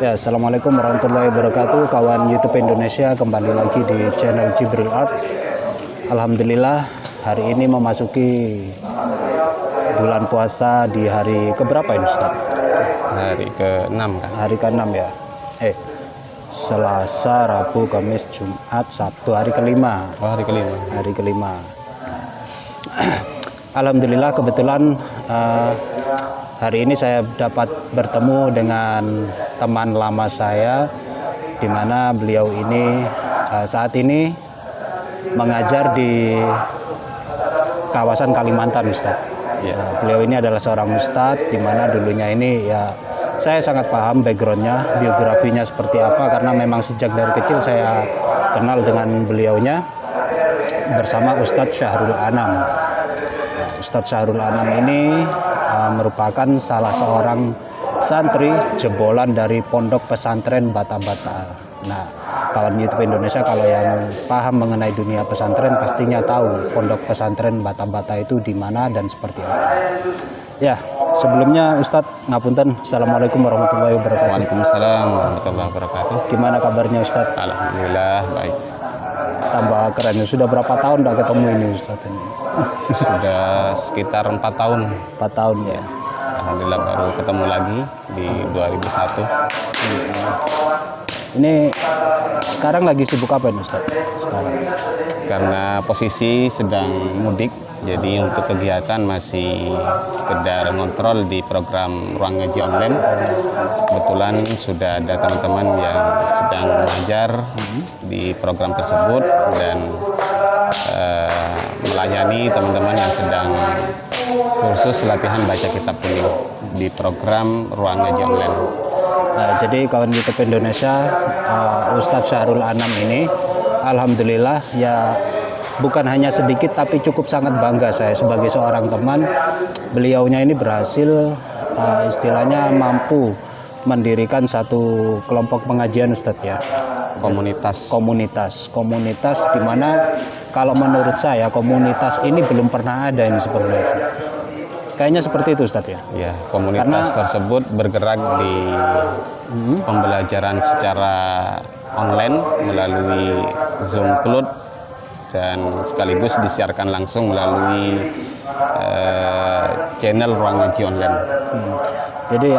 Ya, Assalamualaikum warahmatullahi wabarakatuh, kawan YouTube Indonesia, kembali lagi di channel Jibril Art. Alhamdulillah, hari ini memasuki bulan puasa di hari keberapa ini, Ustaz? Hari ke-6 kan? Hari ke-6 ya. Selasa, Rabu, Kamis, Jumat, Sabtu, hari kelima. Oh, hari kelima. Hari kelima. Alhamdulillah, kebetulan hari ini saya dapat bertemu dengan teman lama saya, di mana beliau ini saat ini mengajar di kawasan Kalimantan, Ustaz. Ya. Beliau ini adalah seorang ustadz, di mana dulunya ini ya saya sangat paham backgroundnya, biografinya seperti apa, karena memang sejak dari kecil saya kenal dengan beliaunya bersama Ustadz Syahrul Anam. Ustadz Syahrul Anam ini merupakan salah seorang santri jebolan dari Pondok Pesantren Bata-Bata. Nah, kawan YouTube Indonesia kalau yang paham mengenai dunia pesantren pastinya tahu Pondok Pesantren Bata-Bata itu di mana dan seperti apa. Ya, sebelumnya Ustadz ngapunten, Assalamualaikum warahmatullahi wabarakatuh. Waalaikumsalam warahmatullahi wabarakatuh. Gimana kabarnya Ustadz? Alhamdulillah baik. Tambah keren. Sudah berapa tahun udah ketemu ini Ustadz ini? Sudah sekitar 4 tahun. 4 tahun ya. Alhamdulillah baru ketemu lagi di 2001. Ini sekarang lagi sibuk apa ini Ustaz? Sekarang. Karena posisi sedang mudik, jadi untuk kegiatan masih sekedar ngontrol di program ruang ngaji online. Kebetulan sudah ada teman-teman yang sedang mengajar di program tersebut dan melayani teman-teman yang sedang kursus latihan baca kitab kuning di program ruang ngaji online. Nah, jadi kawan YouTube Indonesia, Ustadz Syahrul Anam ini alhamdulillah ya bukan hanya sedikit tapi cukup sangat bangga saya sebagai seorang teman. Beliaunya ini berhasil istilahnya mampu mendirikan satu kelompok pengajian Ustadz ya. Komunitas di mana kalau menurut saya komunitas ini belum pernah ada ini seperti itu. Kayaknya seperti itu Ustadz ya. Ya, komunitas tersebut bergerak di pembelajaran secara online melalui Zoom Cloud dan sekaligus disiarkan langsung melalui channel ruang ngaji online. Jadi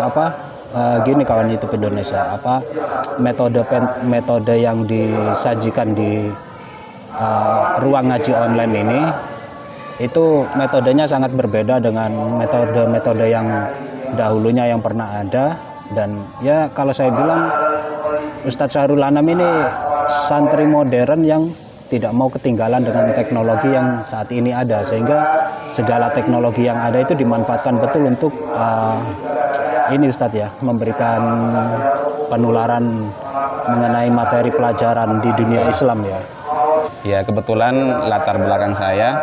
gini kawan YouTube Indonesia, metode yang disajikan di ruang ngaji online ini itu metodenya sangat berbeda dengan metode-metode yang dahulunya yang pernah ada. Dan ya kalau saya bilang Ustadz Syahrul Anam ini santri modern yang tidak mau ketinggalan dengan teknologi yang saat ini ada, sehingga segala teknologi yang ada itu dimanfaatkan betul untuk ini Ustadz ya, memberikan penularan mengenai materi pelajaran di dunia Islam ya. Ya, kebetulan latar belakang saya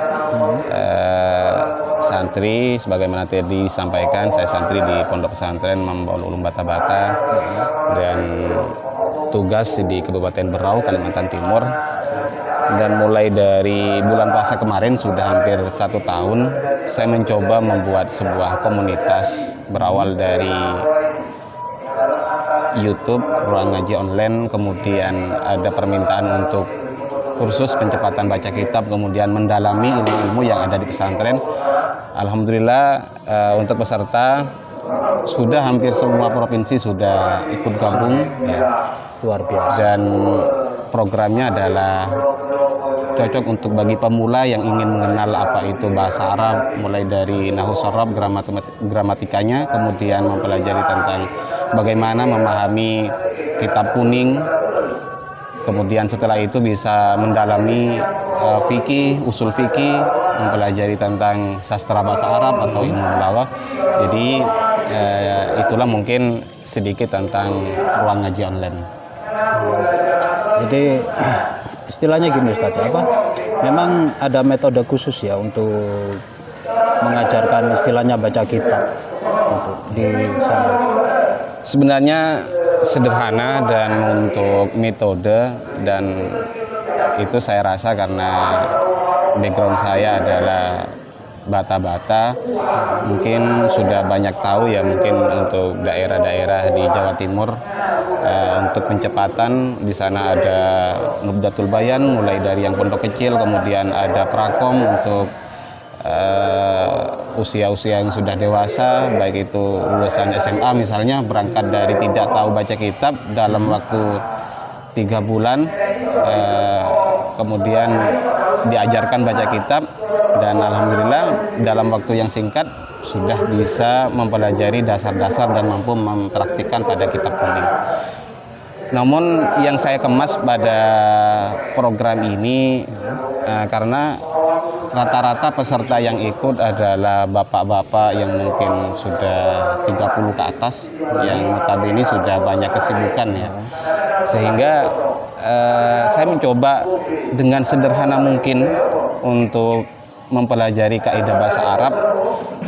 santri, sebagaimana tadi disampaikan, saya santri di Pondok Pesantren Mambaul Ulum Bata-Bata dan tugas di Kabupaten Berau, Kalimantan Timur. Dan mulai dari bulan puasa kemarin sudah hampir 1 tahun saya mencoba membuat sebuah komunitas berawal dari YouTube ruang ngaji online, kemudian ada permintaan untuk kursus pencepatan baca kitab, kemudian mendalami ilmu-ilmu yang ada di pesantren. Alhamdulillah untuk peserta sudah hampir semua provinsi sudah ikut gabung ya. Luar biasa. Dan programnya adalah cocok untuk bagi pemula yang ingin mengenal apa itu bahasa Arab, mulai dari nahwu sharaf, gramatikanya, kemudian mempelajari tentang bagaimana memahami kitab kuning. Kemudian setelah itu bisa mendalami fikih, usul fikih, mempelajari tentang sastra bahasa Arab atau ilmu balaghah. Jadi itulah mungkin sedikit tentang ruang ngaji online. Jadi istilahnya gini Ustaz, memang ada metode khusus ya untuk mengajarkan istilahnya baca kitab untuk di sana. Sebenarnya sederhana dan untuk metode, dan itu saya rasa karena background saya adalah bata-bata. Mungkin sudah banyak tahu ya, mungkin untuk daerah-daerah di Jawa Timur untuk pencepatan di sana ada Nubdatul Bayan mulai dari yang pondok kecil, kemudian ada Prakom untuk usia-usia yang sudah dewasa, baik itu lulusan SMA misalnya, berangkat dari tidak tahu baca kitab dalam waktu 3 bulan, kemudian diajarkan baca kitab, dan alhamdulillah dalam waktu yang singkat sudah bisa mempelajari dasar-dasar dan mampu mempraktikkan pada kitab kuning. Namun yang saya kemas pada program ini karena rata-rata peserta yang ikut adalah bapak-bapak yang mungkin sudah 30 ke atas, yang notabene sudah banyak kesibukan ya. Sehingga saya mencoba dengan sederhana mungkin untuk mempelajari kaidah bahasa Arab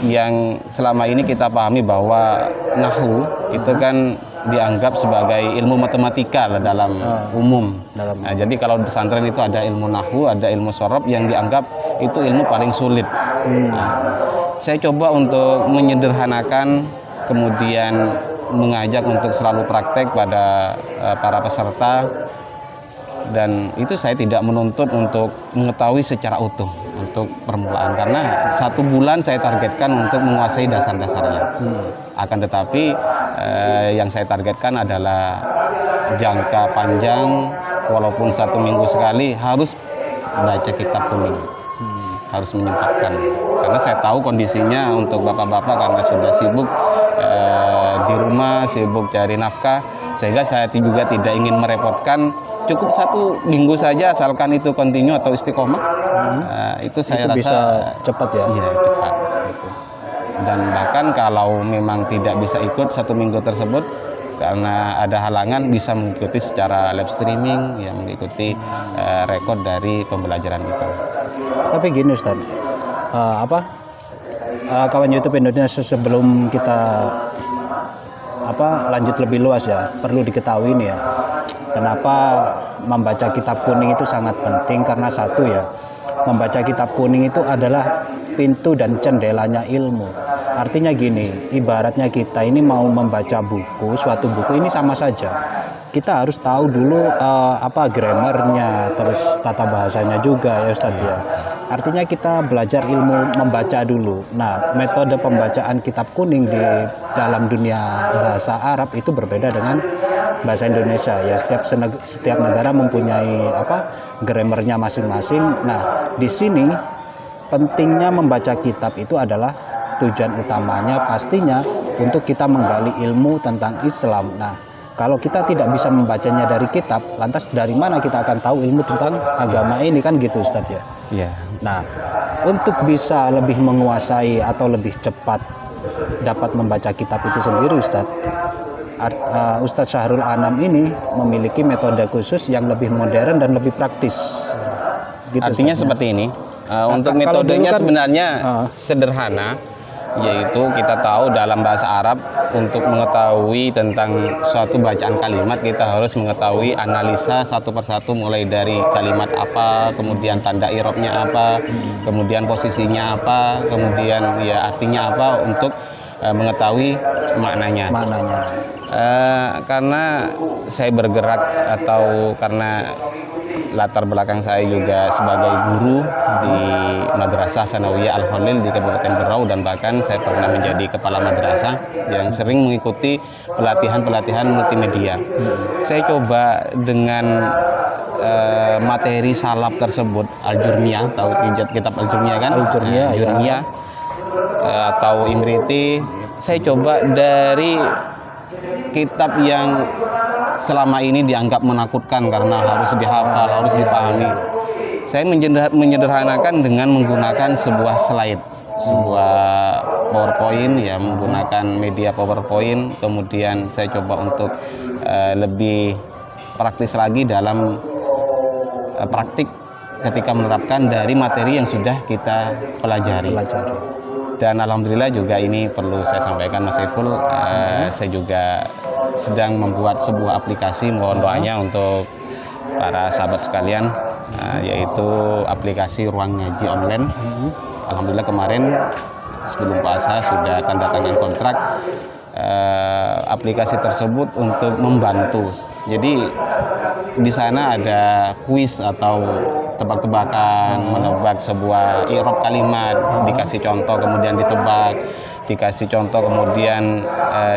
yang selama ini kita pahami bahwa nahwu itu kan dianggap sebagai ilmu matematika dalam umum. Nah, jadi kalau di pesantren itu ada ilmu nahwu, ada ilmu sorob yang dianggap itu ilmu paling sulit. Nah, saya coba untuk menyederhanakan, kemudian mengajak untuk selalu praktek pada para peserta, dan itu saya tidak menuntut untuk mengetahui secara utuh untuk permulaan, karena 1 bulan saya targetkan untuk menguasai dasar-dasarnya. Akan tetapi yang saya targetkan adalah jangka panjang, walaupun 1 minggu sekali harus baca kitab kuning, harus menyempatkan, karena saya tahu kondisinya untuk bapak-bapak karena sudah sibuk di rumah, sibuk cari nafkah, sehingga saya juga tidak ingin merepotkan. Cukup 1 minggu saja, asalkan itu kontinu atau istiqomah. Itu saya rasa bisa cepat ya. Iya, cepat. Dan bahkan kalau memang tidak bisa ikut 1 minggu tersebut karena ada halangan, bisa mengikuti secara live streaming, ya, mengikuti rekod dari pembelajaran itu. Tapi gini Ustaz, kawan YouTube Indonesia, sebelum kita lanjut lebih luas ya, perlu diketahui nih ya, kenapa membaca kitab kuning itu sangat penting. Karena satu ya, membaca kitab kuning itu adalah pintu dan jendelanya ilmu. Artinya gini, ibaratnya kita ini mau membaca buku, suatu buku ini sama saja, kita harus tahu dulu grammarnya, terus tata bahasanya juga ya Ustadz ya. Artinya kita belajar ilmu membaca dulu. Nah, metode pembacaan kitab kuning di dalam dunia bahasa Arab itu berbeda dengan bahasa Indonesia ya. Setiap negara mempunyai grammarnya masing-masing. Nah, di sini pentingnya membaca kitab itu adalah tujuan utamanya pastinya untuk kita menggali ilmu tentang Islam. Nah, kalau kita tidak bisa membacanya dari kitab, lantas dari mana kita akan tahu ilmu tentang agama ini, kan gitu Ustadz ya? Iya. Nah, untuk bisa lebih menguasai atau lebih cepat dapat membaca kitab itu sendiri Ustadz, Ustadz Syahrul Anam ini memiliki metode khusus yang lebih modern dan lebih praktis. Gitu, artinya Ustadz, seperti ini. Untuk metodenya sebenarnya sederhana, yaitu kita tahu dalam bahasa Arab untuk mengetahui tentang suatu bacaan kalimat, kita harus mengetahui analisa satu persatu, mulai dari kalimat apa, kemudian tanda i'rabnya apa, kemudian posisinya apa, kemudian ya artinya apa, untuk mengetahui maknanya. Karena saya bergerak atau karena latar belakang saya juga sebagai guru di Madrasah Sanawiyah Al-Khalil di Kabupaten Berau, dan bahkan saya pernah menjadi kepala madrasah yang sering mengikuti pelatihan-pelatihan multimedia. Saya coba dengan materi salaf tersebut, Al-Jurniyah, tahu kitab Al-Jurniyah kan? Al-Jurniyah atau Imriti. Saya coba dari kitab yang selama ini dianggap menakutkan karena harus dihafal, harus dipahami. Saya menyederhanakan dengan menggunakan sebuah slide, sebuah PowerPoint ya, menggunakan media PowerPoint. Kemudian saya coba untuk lebih praktis lagi dalam praktik ketika menerapkan dari materi yang sudah kita pelajari. Dan alhamdulillah juga ini perlu saya sampaikan Mas Saiful, saya juga sedang membuat sebuah aplikasi, mohon doanya untuk para sahabat sekalian, yaitu aplikasi Ruang Ngaji Online. alhamdulillah kemarin sebelum puasa sudah tanda tangan kontrak aplikasi tersebut untuk membantu. Jadi di sana ada kuis atau tebak-tebakan, menebak sebuah i'rab kalimat, dikasih contoh kemudian ditebak, dikasih contoh kemudian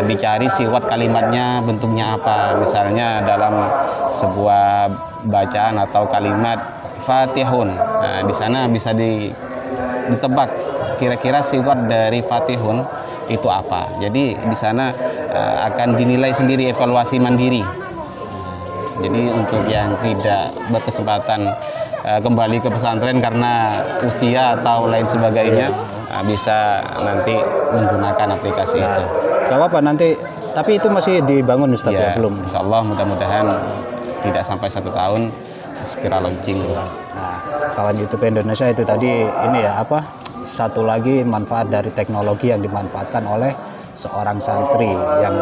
dicari siwat kalimatnya bentuknya apa. Misalnya dalam sebuah bacaan atau kalimat Fatihun, nah, di sana bisa ditebak kira-kira siwat dari Fatihun itu apa. Jadi di sana akan dinilai sendiri, evaluasi mandiri. Jadi untuk yang tidak berkesempatan kembali ke pesantren karena usia atau lain sebagainya, bisa nanti menggunakan aplikasi itu. Gak apa-apa nanti, tapi itu masih dibangun Ustaz ya, belum? Insya Allah mudah-mudahan tidak sampai 1 tahun segera launching. Nah, kawan YouTube Indonesia itu tadi ini ya apa? Satu lagi manfaat dari teknologi yang dimanfaatkan oleh seorang santri yang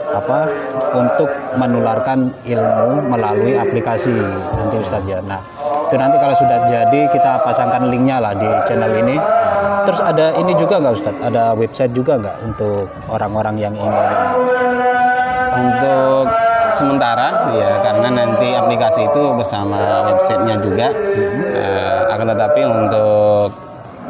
apa untuk menularkan ilmu melalui aplikasi nanti Ustadz ya. Nah itu nanti kalau sudah jadi kita pasangkan linknya lah di channel ini. Terus ada ini juga nggak Ustadz? Ada website juga nggak untuk orang-orang yang ingin? Untuk sementara ya, karena nanti aplikasi itu bersama websitenya juga. Akan tetapi untuk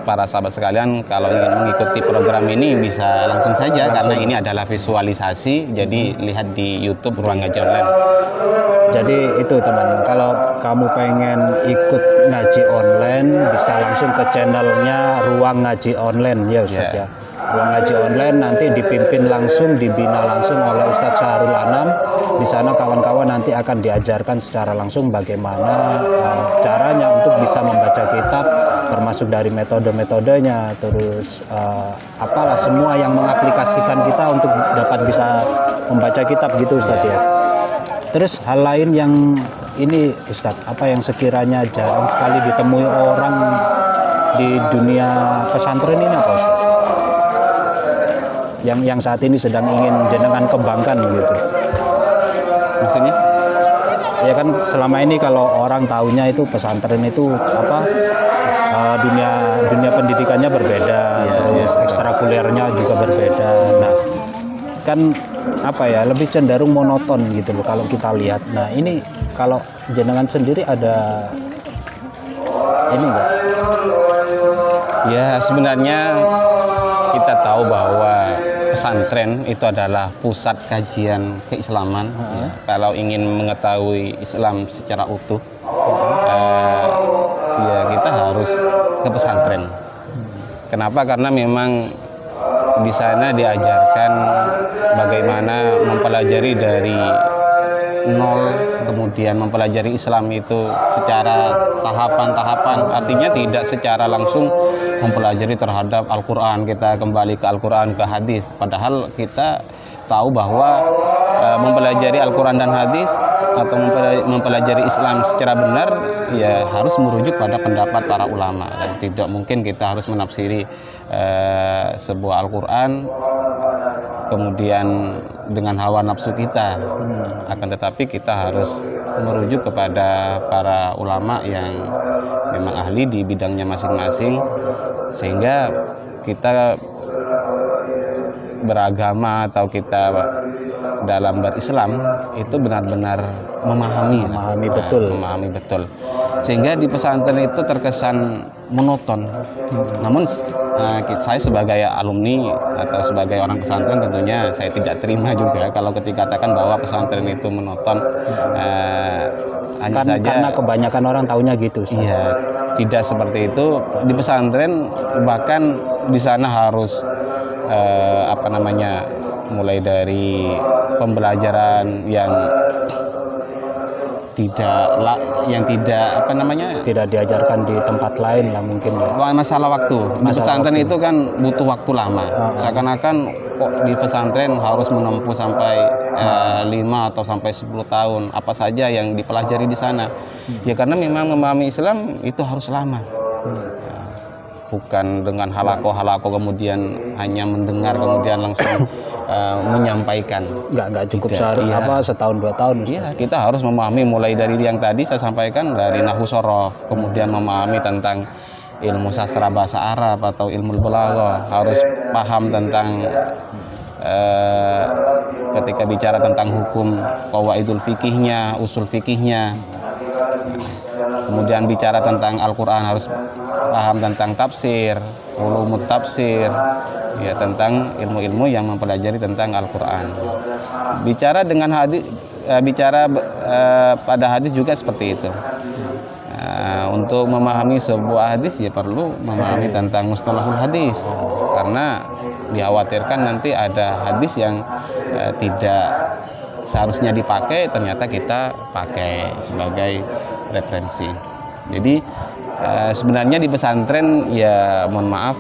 para sahabat sekalian, kalau ingin mengikuti program ini bisa langsung saja karena ini adalah visualisasi. Jadi lihat di YouTube Ruang Ngaji Online. Jadi itu teman, kalau kamu pengen ikut ngaji online bisa langsung ke channelnya Ruang Ngaji Online ya Ustadz ya. Ruang Ngaji Online nanti dipimpin langsung, dibina langsung oleh Ustadz Syahrul Anam. Di sana kawan-kawan nanti akan diajarkan secara langsung bagaimana caranya untuk bisa membaca kitab, termasuk dari metode-metodenya, terus apalah semua yang mengaplikasikan kita untuk dapat bisa membaca kitab gitu Ustadz ya. Terus hal lain yang ini Ustadz, apa yang sekiranya jarang sekali ditemui orang di dunia pesantren ini apa Ustadz? Yang saat ini sedang ingin jenengan kembangkan gitu. Maksudnya? Ya kan selama ini kalau orang tahunya itu pesantren itu apa dunia pendidikannya berbeda, terus ekstrakurikulernya juga berbeda. Nah kan apa ya lebih cenderung monoton gitu loh kalau kita lihat. Nah ini kalau jenengan sendiri ada ini enggak? Ya sebenarnya kita tahu bahwa pesantren itu adalah pusat kajian keislaman. Ya, kalau ingin mengetahui Islam secara utuh, ya kita harus ke pesantren. Kenapa? Karena memang di sana diajarkan bagaimana mempelajari dari nol, kemudian mempelajari Islam itu secara tahapan-tahapan. Artinya tidak secara langsung mempelajari terhadap Al-Quran, kita kembali ke Al-Quran, ke hadis. Padahal kita tahu bahwa mempelajari Al-Quran dan hadis atau mempelajari Islam secara benar ya harus merujuk pada pendapat para ulama. Dan tidak mungkin kita harus menafsiri sebuah Al-Quran kemudian dengan hawa nafsu kita. Akan tetapi kita harus merujuk kepada para ulama yang memang ahli di bidangnya masing-masing, sehingga kita beragama atau kita dalam berislam itu benar-benar memahami betul. Sehingga di pesantren itu terkesan monoton. Namun saya sebagai alumni atau sebagai orang pesantren tentunya saya tidak terima juga kalau ketika katakan bahwa pesantren itu monoton. Hanya saja karena kebanyakan orang taunya gitu. Iya, tidak seperti itu. Di pesantren bahkan di sana harus mulai dari pembelajaran yang tidak diajarkan di tempat lain lah mungkin ya. Masalah waktu. Di pesantren itu kan butuh waktu lama. Seakan-akan kok di pesantren harus menempuh sampai 5 atau sampai 10 tahun. Apa saja yang dipelajari di sana. Ya karena memang memahami Islam itu harus lama. Bukan dengan halako kemudian hanya mendengar kemudian langsung menyampaikan. Nggak cukup setahun 2 tahun. Iya, kita harus memahami mulai dari yang tadi saya sampaikan dari nahwu shorof, kemudian memahami tentang ilmu sastra bahasa Arab atau ilmu balaghah, harus paham tentang ketika bicara tentang hukum qawaidul fikihnya, usul fikihnya. Kemudian bicara tentang Al-Quran harus paham tentang tafsir, ulumut tafsir, ya, tentang ilmu-ilmu yang mempelajari tentang Al-Quran. Bicara dengan hadis, pada hadis juga seperti itu. Untuk memahami sebuah hadis ya perlu memahami tentang mustalahul hadis, karena dikhawatirkan nanti ada hadis yang tidak seharusnya dipakai, ternyata kita pakai sebagai referensi. Jadi sebenarnya di pesantren ya mohon maaf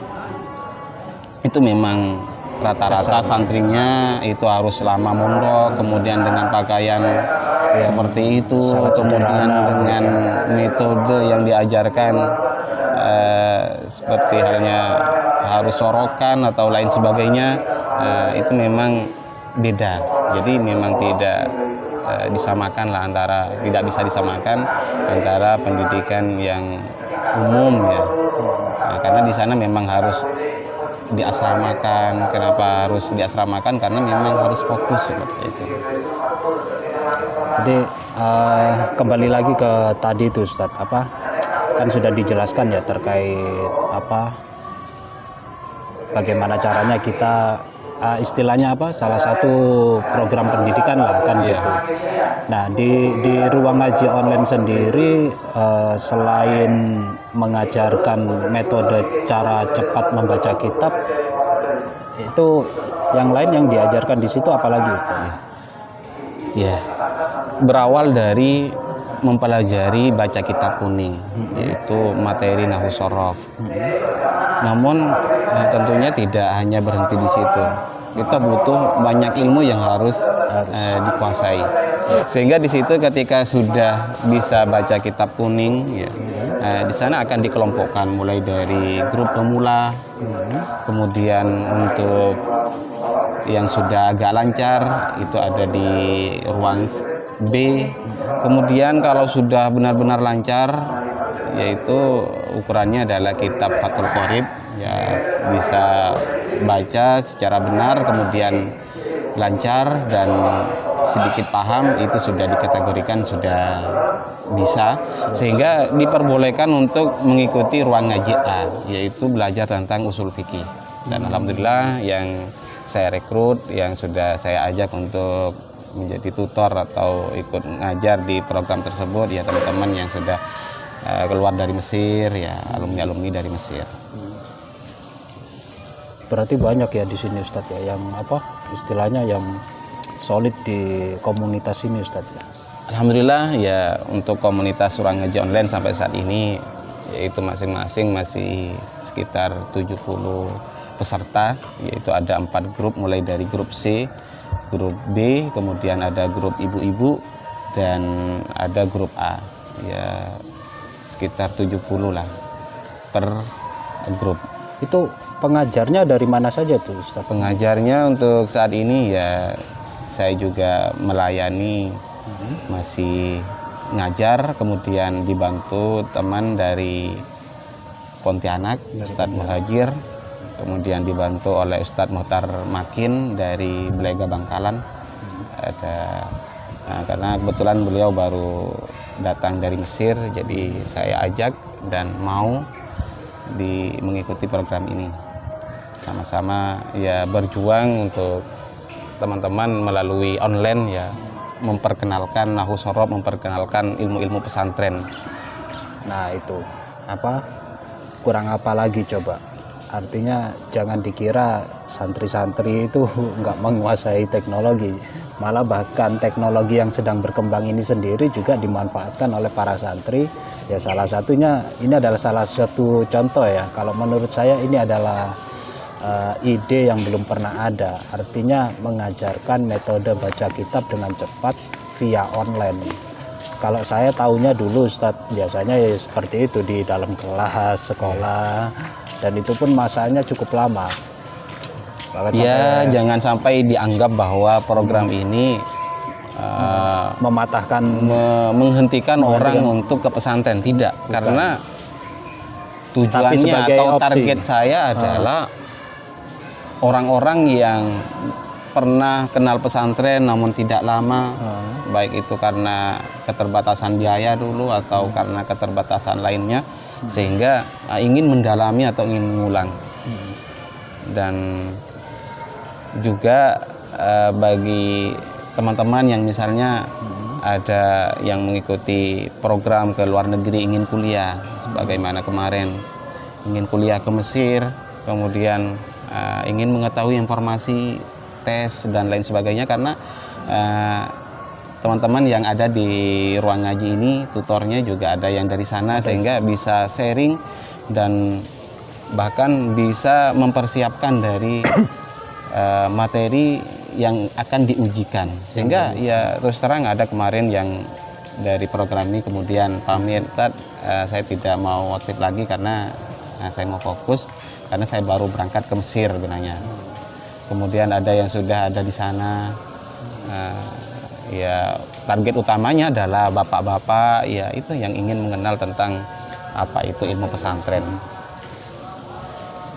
itu memang rata-rata santrinya itu harus lama mondok, kemudian dengan pakaian seperti itu, kemudian dengan metode yang diajarkan seperti halnya harus sorokan atau lain sebagainya, itu memang beda. Jadi memang tidak disamakan lah, tidak bisa disamakan antara pendidikan yang umum ya. Karena di sana memang harus diasramakan. Kenapa harus diasramakan? Karena memang harus fokus seperti itu. Jadi kembali lagi ke tadi itu Ustadz, kan sudah dijelaskan ya terkait bagaimana caranya kita istilahnya salah satu program pendidikan lah kan gitu. Nah di ruang ngaji online sendiri selain mengajarkan metode cara cepat membaca kitab, itu yang lain yang diajarkan di situ apalagi Ustaz? Ya, berawal dari mempelajari baca kitab kuning, yaitu materi nahwu shorof. Namun tentunya tidak hanya berhenti di situ. Kita butuh banyak ilmu yang harus dikuasai. Sehingga di situ ketika sudah bisa baca kitab kuning, ya, di sana akan dikelompokkan mulai dari grup pemula, kemudian untuk yang sudah agak lancar itu ada di ruang B. Kemudian kalau sudah benar-benar lancar, yaitu ukurannya adalah kitab Fathul Qorib, ya, bisa baca secara benar, kemudian lancar dan sedikit paham, itu sudah dikategorikan sudah bisa, sehingga diperbolehkan untuk mengikuti ruang ngaji A, yaitu belajar tentang usul fikih. Dan alhamdulillah yang saya rekrut, yang sudah saya ajak untuk menjadi tutor atau ikut ngajar di program tersebut, ya teman-teman yang sudah keluar dari Mesir, ya alumni-alumni dari Mesir. Berarti banyak ya di sini Ustadz ya, yang istilahnya yang solid di komunitas ini Ustadz ya. Alhamdulillah ya, untuk komunitas ruang ngaji online sampai saat ini yaitu masing-masing masih sekitar 70 peserta, yaitu ada 4 grup, mulai dari grup C, grup B, kemudian ada grup ibu-ibu, dan ada grup A, ya sekitar 70 lah per grup. Itu pengajarnya dari mana saja tuh Ustaz? Pengajarnya untuk saat ini ya saya juga melayani, masih ngajar, kemudian dibantu teman dari Pontianak, Ustadz Muhajir, kemudian dibantu oleh Ustadz Muhtar Makin dari Belega Bangkalan. Karena kebetulan beliau baru datang dari Mesir, jadi saya ajak dan mau mengikuti program ini. Sama-sama ya berjuang untuk teman-teman melalui online, ya memperkenalkan nahwu shorof, memperkenalkan ilmu-ilmu pesantren. Nah itu kurang apa lagi coba? Artinya jangan dikira santri-santri itu nggak menguasai teknologi, malah bahkan teknologi yang sedang berkembang ini sendiri juga dimanfaatkan oleh para santri. Ya salah satunya, ini adalah salah satu contoh ya, kalau menurut saya ini adalah ide yang belum pernah ada, artinya mengajarkan metode baca kitab dengan cepat via online. Kalau saya tahunya dulu Ustadz, biasanya ya seperti itu di dalam kelas sekolah, dan itu pun masanya cukup lama. Jangan sampai dianggap bahwa program ini menghentikan orang untuk ke pesantren. Tidak, karena Tujuannya sebagai atau opsi. target saya adalah orang-orang yang pernah kenal pesantren namun tidak lama, baik itu karena keterbatasan biaya dulu atau karena keterbatasan lainnya, sehingga ingin mendalami atau ingin mengulang. Dan juga bagi teman-teman yang misalnya ada yang mengikuti program ke luar negeri ingin kuliah, sebagaimana kemarin ingin kuliah ke Mesir, kemudian ingin mengetahui informasi tes dan lain sebagainya, karena teman-teman yang ada di ruang ngaji ini tutornya juga ada yang dari sana, sehingga bisa sharing dan bahkan bisa mempersiapkan dari materi yang akan diujikan. Sehingga ya terus terang ada kemarin yang dari program ini kemudian pamit, saya tidak mau aktif lagi karena saya mau fokus karena saya baru berangkat ke Mesir benarnya. Kemudian ada yang sudah ada di sana, ya target utamanya adalah bapak-bapak, ya itu yang ingin mengenal tentang apa itu ilmu pesantren.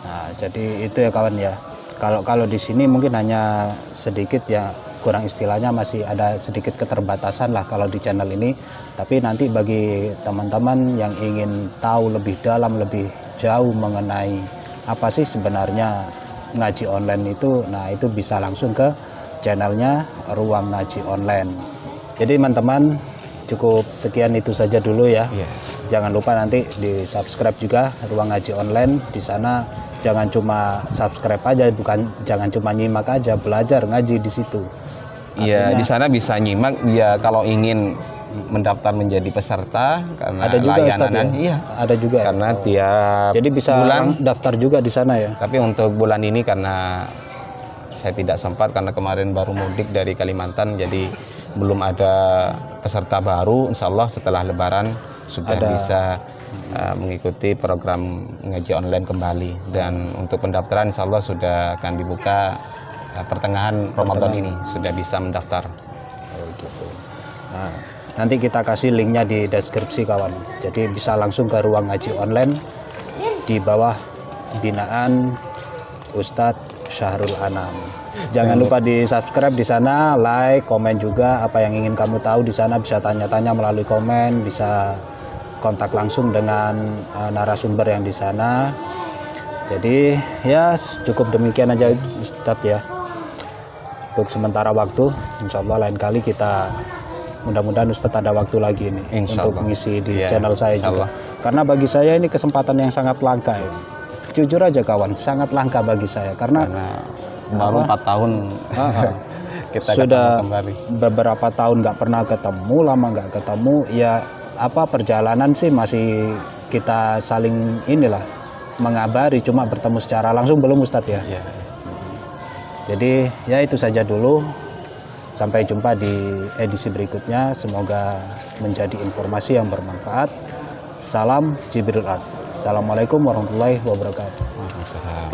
Nah, jadi itu ya kawan ya. Kalau di sini mungkin hanya sedikit ya, kurang istilahnya masih ada sedikit keterbatasan lah kalau di channel ini. Tapi nanti bagi teman-teman yang ingin tahu lebih dalam, lebih jauh mengenai apa sih sebenarnya ngaji online itu, nah itu bisa langsung ke channelnya Ruang Ngaji Online. Jadi teman-teman cukup sekian itu saja dulu ya. Jangan lupa nanti di subscribe juga Ruang Ngaji Online. Di sana jangan cuma subscribe aja, jangan cuma nyimak aja, belajar ngaji di situ. Iya, di sana bisa nyimak ya kalau ingin mendaftar menjadi peserta karena ada juga layanan, Ustadz, ya? Ada juga karena tiap jadi bisa bulan daftar juga di sana ya. Tapi untuk bulan ini karena saya tidak sempat karena kemarin baru mudik dari Kalimantan, jadi belum ada peserta baru. Insya Allah setelah Lebaran sudah bisa mengikuti program ngaji online kembali. Dan untuk pendaftaran Insya Allah sudah akan dibuka pertengahan Ramadan ini, sudah bisa mendaftar. Nah, nanti kita kasih linknya di deskripsi kawan. Jadi bisa langsung ke Ruang Ngaji Online di bawah binaan Ustadz Syahrul Anam. Jangan lupa di subscribe di sana, like, komen juga apa yang ingin kamu tahu di sana, bisa tanya-tanya melalui komen, bisa kontak langsung dengan narasumber yang di sana. Jadi ya cukup demikian aja Ustadz ya. Untuk sementara waktu, insya Allah lain kali kita mudah-mudahan Ustadz ada waktu lagi nih untuk mengisi di channel saya juga. Karena bagi saya ini kesempatan yang sangat langka ya. Jujur aja kawan, sangat langka bagi saya karena baru 4 tahun kita sudah kembali. Beberapa tahun nggak pernah ketemu, lama nggak ketemu ya. Perjalanan sih masih kita saling inilah mengabari, cuma bertemu secara langsung belum Ustadz ya. Jadi ya itu saja dulu, sampai jumpa di edisi berikutnya, semoga menjadi informasi yang bermanfaat. Salam Jibril Art. Assalamualaikum warahmatullahi wabarakatuh. Waalaikumsalam.